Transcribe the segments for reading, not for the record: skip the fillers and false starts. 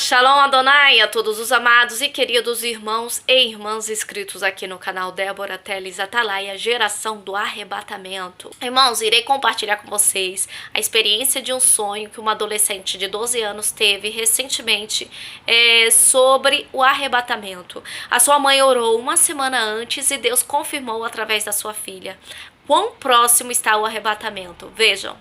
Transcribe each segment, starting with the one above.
Shalom Adonai a todos os amados e queridos irmãos e irmãs inscritos aqui no canal Débora Teles Atalaia, geração do arrebatamento. Irmãos, irei compartilhar com vocês a experiência de um sonho que uma adolescente de 12 anos teve recentemente sobre o arrebatamento. A sua mãe orou uma semana antes e Deus confirmou através da sua filha. Quão próximo está o arrebatamento? Vejam.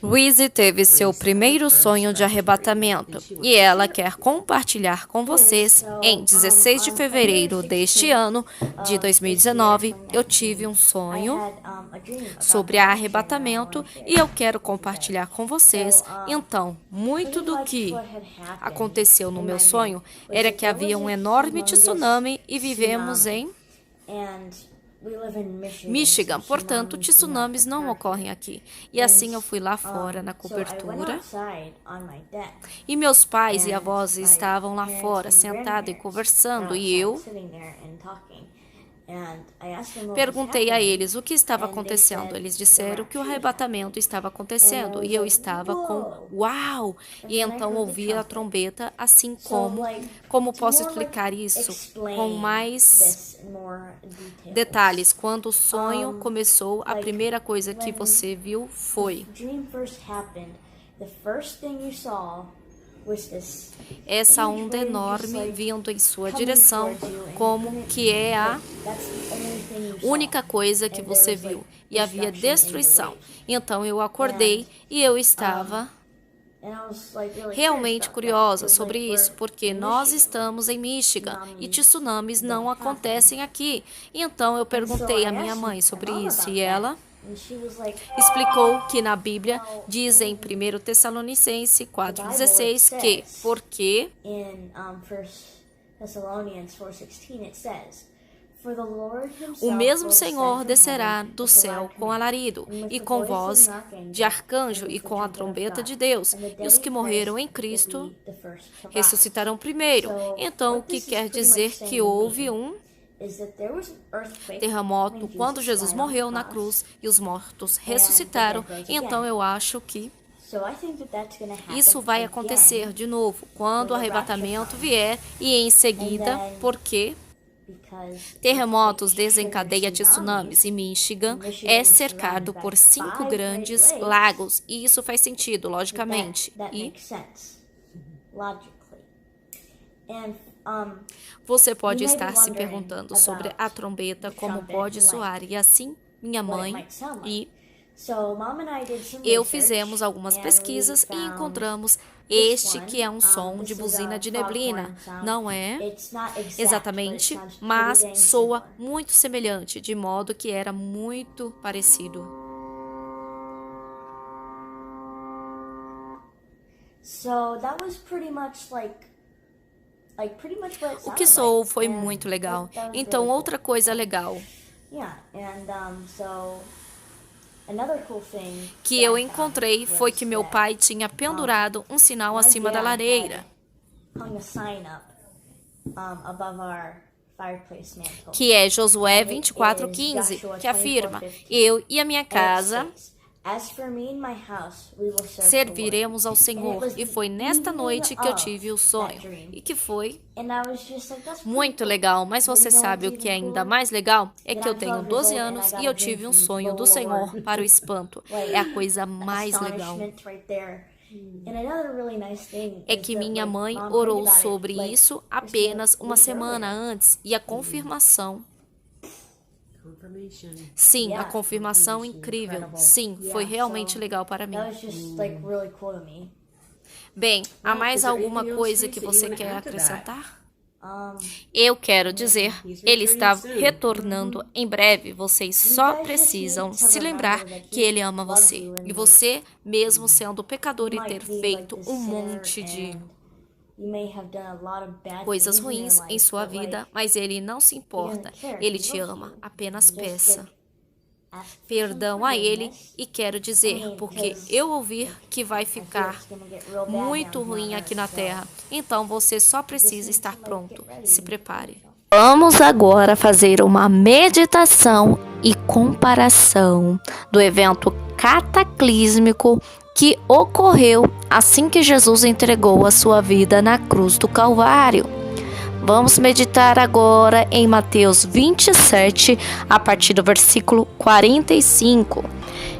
Reese teve seu primeiro sonho de arrebatamento e ela quer compartilhar com vocês. Em 16 de fevereiro deste ano, de 2019, eu tive um sonho sobre arrebatamento e eu quero compartilhar com vocês. Então, muito do que aconteceu no meu sonho era que havia um enorme tsunami e vivemos em Michigan, portanto, tsunamis não ocorrem aqui. E assim eu fui lá fora na cobertura e meus pais e avós estavam lá fora, sentados e conversando, e eu perguntei a eles o que estava acontecendo. Eles disseram que o arrebatamento estava assim e eu estava com uau! E então ouvi a trombeta, assim como posso explicar isso com mais detalhes. Quando o sonho começou, a primeira coisa que você viu foi essa onda enorme vindo em sua direção, como que é a única coisa que você viu, e havia destruição. Então eu acordei e eu estava realmente curiosa sobre isso, porque nós estamos em Michigan e tsunamis não acontecem aqui. Então eu perguntei à minha mãe sobre isso e ela explicou que na Bíblia diz em 1 Tessalonicenses 4,16 que porque o mesmo Senhor descerá do céu com alarido e com voz de arcanjo e com a trombeta de Deus, e os que morreram em Cristo ressuscitarão primeiro. Então, o que quer dizer que houve um terremoto quando Jesus morreu na cruz e os mortos ressuscitaram? Então eu acho que isso vai acontecer de novo quando o arrebatamento vier, e em seguida, porque terremotos desencadeiam tsunamis e Michigan é cercado por 5 grandes lagos, e isso faz sentido, logicamente. E você pode estar se perguntando sobre a trombeta, como pode soar, e assim minha mãe e eu fizemos algumas pesquisas e encontramos este que é um som de buzina de neblina. Não é exatamente, mas soa muito semelhante, de modo que era muito parecido. O que soou foi muito legal. Então, outra coisa legal que eu encontrei foi que meu pai tinha pendurado um sinal acima da lareira, que é Josué 24:15, que afirma: eu e a minha casa serviremos ao Senhor. E foi nesta noite que eu tive o sonho, e que foi muito legal. Mas você sabe o que é ainda mais legal? É que eu tenho 12 anos e eu tive um sonho do Senhor para o espanto. É a coisa mais legal. É que minha mãe orou sobre isso apenas uma semana antes, e a confirmação. Sim, a confirmação incrível. Sim, foi realmente legal para mim. Bem, há mais alguma coisa que você quer acrescentar? Eu quero dizer, ele está retornando em breve. Vocês só precisam se lembrar que ele ama você. E você, mesmo sendo pecador e ter feito um monte de coisas ruins em sua vida, mas ele não se importa. Ele te ama. Apenas peça perdão a ele, e quero dizer, porque eu ouvi que vai ficar muito ruim aqui na Terra. Então você só precisa estar pronto. Se prepare. Vamos agora fazer uma meditação e comparação do evento cataclísmico que ocorreu assim que Jesus entregou a sua vida na cruz do Calvário. Vamos meditar agora em Mateus 27, a partir do versículo 45.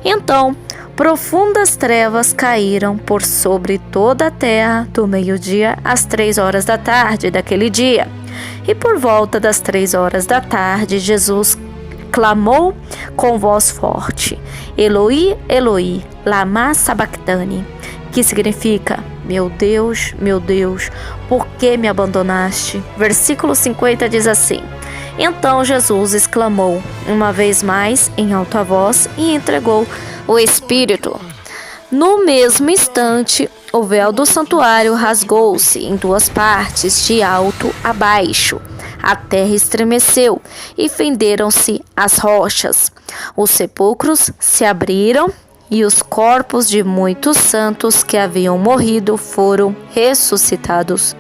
Então, profundas trevas caíram por sobre toda a terra do meio-dia às 3 horas da tarde daquele dia. E por volta das 3 horas da tarde, Jesus clamou com voz forte: Eloi, Eloi, lama sabachthani, que significa: meu Deus, por que me abandonaste? Versículo 50 diz assim: então Jesus exclamou uma vez mais em alta voz e entregou o Espírito. No mesmo instante, o véu do santuário rasgou-se em 2 partes, de alto a baixo. A terra estremeceu e fenderam-se as rochas. Os sepulcros se abriram e os corpos de muitos santos que haviam morrido foram ressuscitados.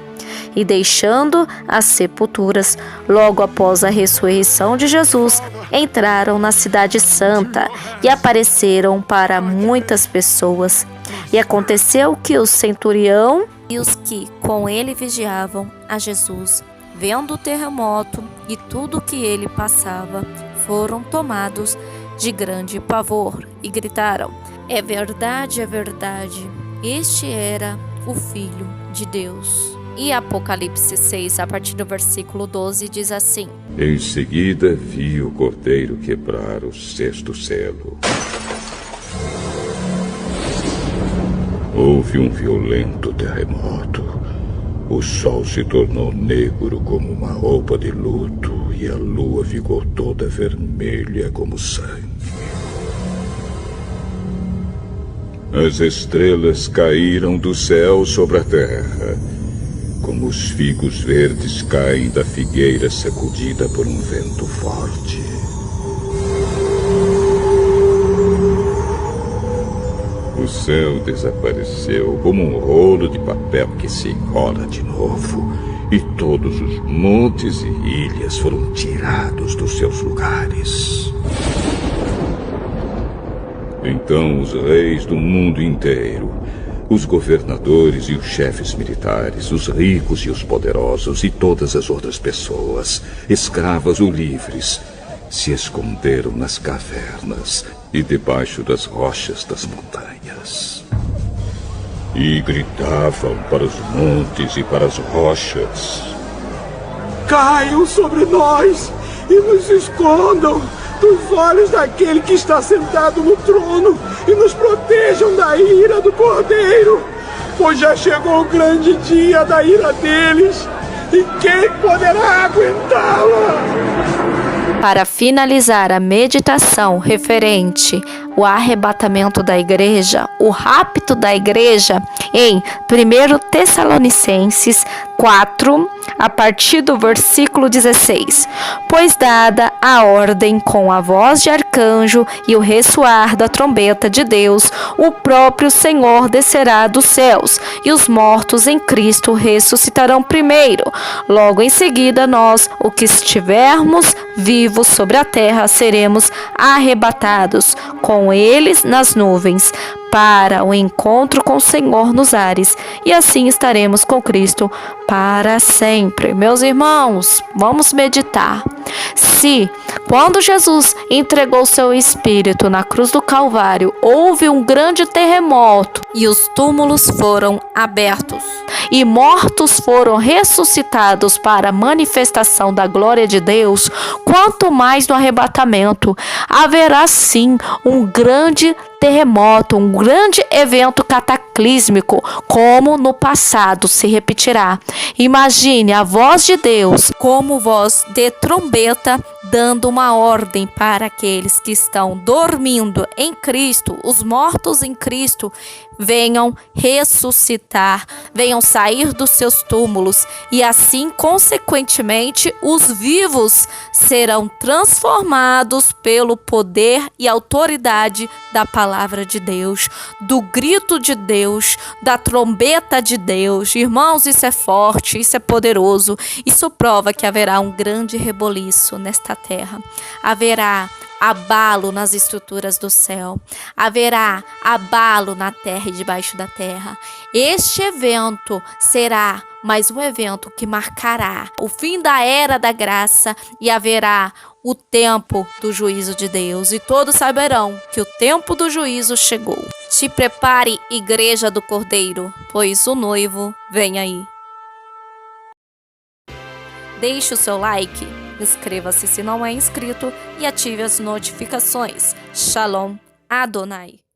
E deixando as sepulturas, logo após a ressurreição de Jesus, entraram na cidade santa e apareceram para muitas pessoas. E aconteceu que o centurião e os que com ele vigiavam a Jesus, vendo o terremoto e tudo o que ele passava, foram tomados de grande pavor e gritaram: é verdade, este era o Filho de Deus. E Apocalipse 6, a partir do versículo 12, diz assim: em seguida vi o Cordeiro quebrar o 6º selo. Houve um violento terremoto. O sol se tornou negro como uma roupa de luto e a lua ficou toda vermelha como sangue. As estrelas caíram do céu sobre a terra, como os figos verdes caem da figueira sacudida por um vento forte. O céu desapareceu como um rolo de papel que se enrola de novo, e todos os montes e ilhas foram tirados dos seus lugares. Então os reis do mundo inteiro, os governadores e os chefes militares, os ricos e os poderosos e todas as outras pessoas, escravas ou livres, se esconderam nas cavernas e debaixo das rochas das montanhas. E gritavam para os montes e para as rochas: caiam sobre nós e nos escondam dos olhos daquele que está sentado no trono e nos protejam da ira do Cordeiro, pois já chegou o grande dia da ira deles, e quem poderá aguentá-la? Para finalizar a meditação referente ao arrebatamento da igreja, o rapto da igreja, em 1 Tessalonicenses 4, a partir do versículo 16. Pois dada a ordem com a voz de arcanjo e o ressoar da trombeta de Deus, o próprio Senhor descerá dos céus, e os mortos em Cristo ressuscitarão primeiro. Logo em seguida, nós, o que estivermos vivos sobre a terra, seremos arrebatados com eles nas nuvens, para o encontro com o Senhor nos ares, e assim estaremos com Cristo para sempre. Meus irmãos, vamos meditar. Se, quando Jesus entregou seu Espírito na cruz do Calvário, houve um grande terremoto e os túmulos foram abertos e mortos foram ressuscitados para a manifestação da glória de Deus, quanto mais no arrebatamento haverá sim um grande terremoto, um grande evento cataclísmico, como no passado se repetirá. Imagine a voz de Deus como voz de trombeta, dando uma ordem para aqueles que estão dormindo em Cristo, os mortos em Cristo, venham ressuscitar, venham sair dos seus túmulos, e assim, consequentemente, os vivos serão transformados pelo poder e autoridade da palavra de Deus, do grito de Deus, da trombeta de Deus. Irmãos, isso é forte, isso é poderoso, isso prova que haverá um grande reboliço nesta terra. Haverá abalo nas estruturas do céu. Haverá abalo na terra e debaixo da terra. Este evento será mais um evento que marcará o fim da era da graça e haverá o tempo do juízo de Deus. E todos saberão que o tempo do juízo chegou. Te prepare, igreja do Cordeiro, pois o noivo vem aí. Deixe o seu like, inscreva-se se não é inscrito e ative as notificações. Shalom Adonai.